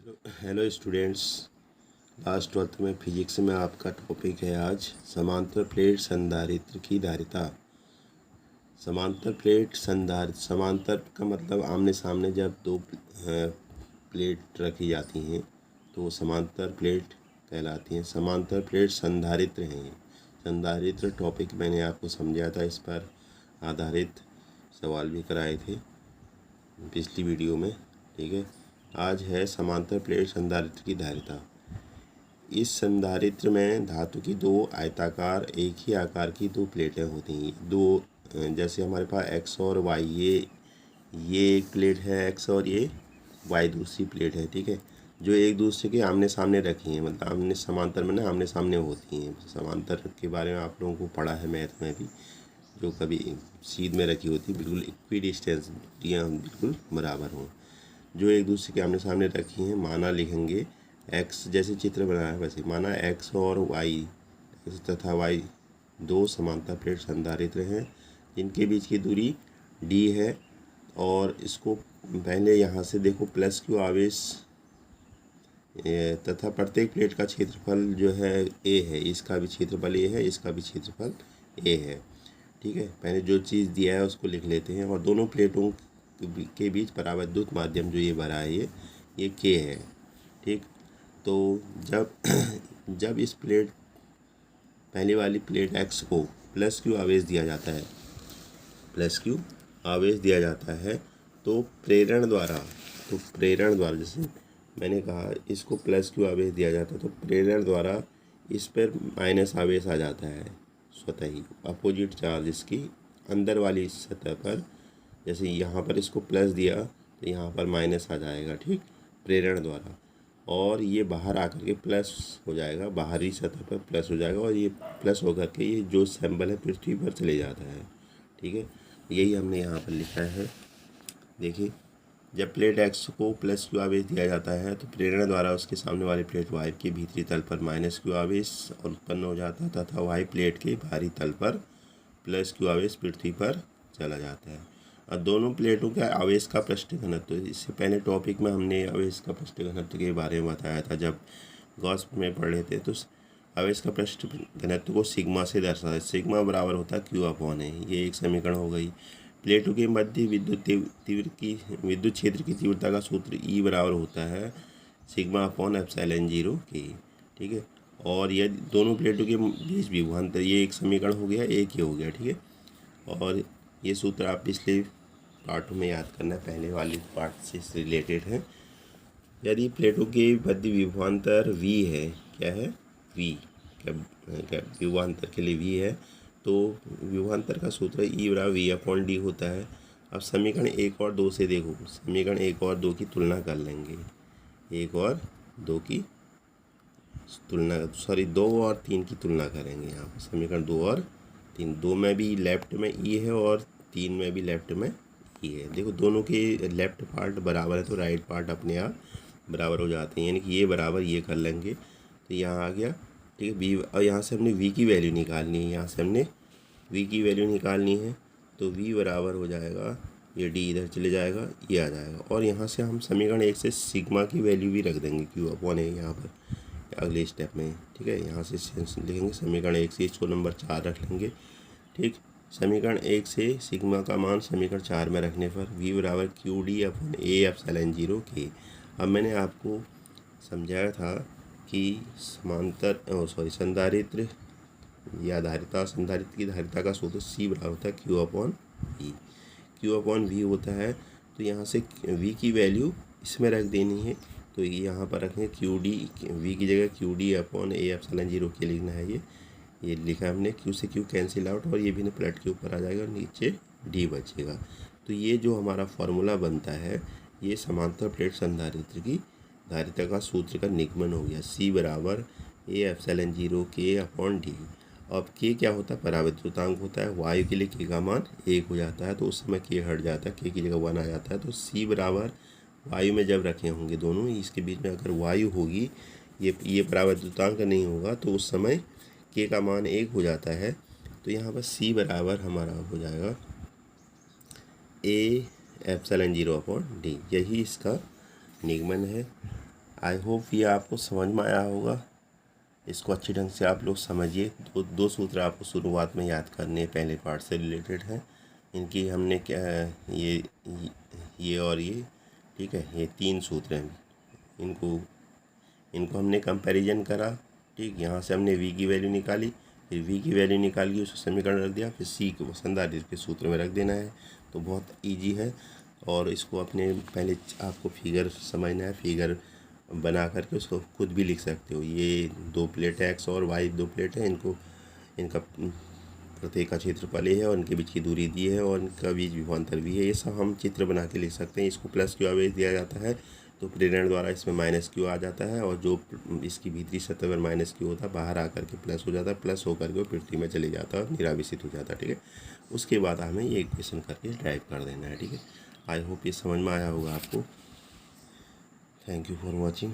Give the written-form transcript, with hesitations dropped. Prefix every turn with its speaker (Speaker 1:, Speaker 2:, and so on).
Speaker 1: Hello students. Last 12th में physics में आपका टॉपिक है आज समांतर प्लेट संधारित्र की धारिता। समांतर प्लेट समांतर का मतलब आमने सामने जब दो प्लेट रखी जाती हैं तो वो समांतर प्लेट कहलाती हैं। समांतर प्लेट संधारित्र हैं। संधारित्र टॉपिक मैंने आपको समझाया था, इस पर आधारित सवाल भी कराए थे पिछली वीडियो में। ठीक है, आज है समांतर प्लेट संधारित्र की धारिता। इस संधारित्र में धातु की दो आयताकार एक ही आकार की दो प्लेटें होती हैं। दो जैसे हमारे पास एक्स और वाई, ये एक प्लेट है एक्स और ये वाई दूसरी प्लेट है। ठीक है, जो एक दूसरे के आमने सामने रखी हैं, मतलब आमने समांतर में ना आमने सामने होती हैं। समांतर के बारे में आप लोगों को पढ़ा है मैथ में भी, जो कभी सीध में रखी होती है, बिल्कुल इक्वी डिस्टेंस, दूरियाँ बिल्कुल बराबर हों, जो एक दूसरे के आमने सामने रखी हैं। माना लिखेंगे एक्स, जैसे चित्र बनाया है वैसे माना एक्स और वाई तथा वाई दो समांतर प्लेट संधारित्र हैं जिनके बीच की दूरी डी है। और इसको पहले यहाँ से देखो प्लस क्यू आवेश तथा प्रत्येक प्लेट का क्षेत्रफल जो है ए है। इसका भी क्षेत्रफल ए है, इसका भी क्षेत्रफल ए है। ठीक है, पहले जो चीज़ दिया है उसको लिख लेते हैं। और दोनों प्लेटों के बीच परावैद्युत माध्यम जो ये भरा है ये के है। ठीक, तो जब इस प्लेट पहले वाली प्लेट एक्स को प्लस क्यू आवेश दिया जाता है, प्लस क्यू आवेश दिया जाता है तो प्रेरण द्वारा जैसे मैंने कहा इसको प्लस क्यू आवेश दिया जाता है तो प्रेरण द्वारा इस पर माइनस आवेश आ जाता है स्वतः ही। अपोजिट चार्ज इसकी अंदर वाली सतह पर, जैसे यहाँ पर इसको प्लस दिया तो यहाँ पर माइनस आ जाएगा। ठीक, प्रेरण द्वारा। और ये बाहर आकर के प्लस हो जाएगा, बाहरी सतह पर प्लस हो जाएगा और ये प्लस होकर के ये जो सैंपल है पृथ्वी पर चले जाता है। ठीक है, यही हमने यहाँ पर लिखा है। देखिए, जब प्लेट एक्स को प्लस क्यू आवेश दिया जाता है तो प्रेरण द्वारा उसके सामने वाली प्लेट वाई के भीतरी तल पर माइनस क्यू आवेश उत्पन्न हो जाता है तथा वाई प्लेट के बाहरी तल पर प्लस क्यू आवेश पृथ्वी पर चला जाता है। और दोनों प्लेटों के आवेश का पृष्ठ घनत्व, इससे पहले टॉपिक में हमने आवेश का पृष्ठ घनत्व के बारे में बताया था जब गॉस में पढ़ रहे थे। तो आवेश का पृष्ठ घनत्व को सिग्मा से दर्शाता है। सिग्मा बराबर होता है क्यू अपॉन है। ये एक समीकरण हो गई। प्लेटों के मध्य विद्युत क्षेत्र की तीव्रता का सूत्र ई बराबर होता है सिग्मा अपॉन एप्सिलॉन जीरो के। ठीक है, और यह दोनों प्लेटों के बीच विभवांतर, ये एक समीकरण हो गया, एक ही हो गया। ठीक है, और ये सूत्र आप पिछले पार्ट में याद करना, पहले वाले पार्ट से रिलेटेड है। यदि प्लेटों के मध्य विभवांतर v है, क्या है v, क्या विभवांतर के लिए v है, तो विभवांतर का सूत्र ई बराबर वी अपॉन डी होता है। अब समीकरण 1 और 2 से देखो, समीकरण 1 और 2 की तुलना कर लेंगे। 1 और 2 की तुलना, 2 और 3 की तुलना करेंगे। यहाँ पर समीकरण 2 और 3, 2 में भी लेफ्ट में ई है और 3 में भी लेफ्ट में ई है। देखो दोनों के लेफ्ट पार्ट बराबर है तो राइट पार्ट अपने आप बराबर हो जाते हैं, यानी कि ये बराबर ये कर लेंगे तो यहाँ आ गया। ठीक है, वी, और यहाँ से हमने वी की वैल्यू निकालनी है, यहाँ से हमने वी की वैल्यू निकालनी है तो वी बराबर हो जाएगा, ये डी इधर चले जाएगा, ये आ जाएगा। और यहाँ से हम समीकरण 1 से सिग्मा की वैल्यू भी रख देंगे, क्यू अपॉन है यहाँ पर अगले स्टेप में। ठीक है, यहाँ से लिखेंगे समीकरण 1 से इसको नंबर 4 रख लेंगे। ठीक, समीकरण 1 से सिग्मा का मान समीकरण 4 में रखने पर v बराबर Q D upon A epsilon zero के। अब मैंने आपको समझाया था कि संधारित्र या संधारित्र की धारिता का सूत्र c बराबर होता है Q upon V. Q upon V होता है तो यहाँ से v की वैल्यू इसमें रख देनी है, तो यहाँ पर रखेंगे क्यू डी, वी की जगह Q D upon A epsilon zero के लिखना है। ये लिखा हमने, क्यू से क्यू कैंसिल आउट और ये भी प्लेट के ऊपर आ जाएगा और नीचे डी बचेगा। तो ये जो हमारा फॉर्मूला बनता है ये समांतर प्लेट संधारित्र की धारिता का सूत्र का निगमन हो गया। सी बराबर ए एप्सिलॉन जीरो के अपॉन डी। अब के क्या होता है, परावैद्युतांक होता है। वायु के लिए के का मान 1 हो जाता है तो उस समय के हट जाता है, के की जगह 1 आ जाता है। तो सी बराबर वायु में जब रखे होंगे दोनों, इसके बीच में अगर वायु होगी, ये परावैद्युतांक नहीं होगा तो उस समय के का मान 1 हो जाता है। तो यहाँ पर सी बराबर हमारा हो जाएगा A epsilon zero upon D. यही इसका निगमन है। आई होप ये आपको समझ में आया होगा। इसको अच्छी ढंग से आप लोग समझिए। दो सूत्र आपको शुरुआत में याद करने हैं, पहले पार्ट से रिलेटेड हैं। इनकी हमने क्या है, ये और ये, ठीक है, ये 3 सूत्र हैं। इनको हमने कंपैरिजन करा, ठीक। यहाँ से हमने v की वैल्यू निकाली, फिर v की वैल्यू निकाल के उसको समीकरण रख दिया, फिर c को संधारित्र के सूत्र में रख देना है। तो बहुत इजी है। और इसको अपने पहले आपको फिगर समझना है, फिगर बना करके उसको खुद भी लिख सकते हो। ये 2 प्लेट है, x और y 2 प्लेट है। इनका प्रत्येक का क्षेत्रफल है और इनके बीच की दूरी दी है और इनका बीच विभवांतर भी है। ये सब हम चित्र बना के लिख सकते हैं। इसको प्लस क्यू आवेश दिया जाता है तो प्रेरण द्वारा इसमें माइनस क्यू आ जाता है, और जो इसकी भीतरी सतह पर माइनस क्यू होता है बाहर आकर के प्लस हो जाता है, प्लस होकर के वो पृथ्वी में चले जाता है और निरावेशित हो जाता है, ठीक है। उसके बाद हमें ये इक्वेशन करके ड्राइव कर देना है, ठीक है। आई होप ये समझ में आया होगा आपको। Thank you for watching.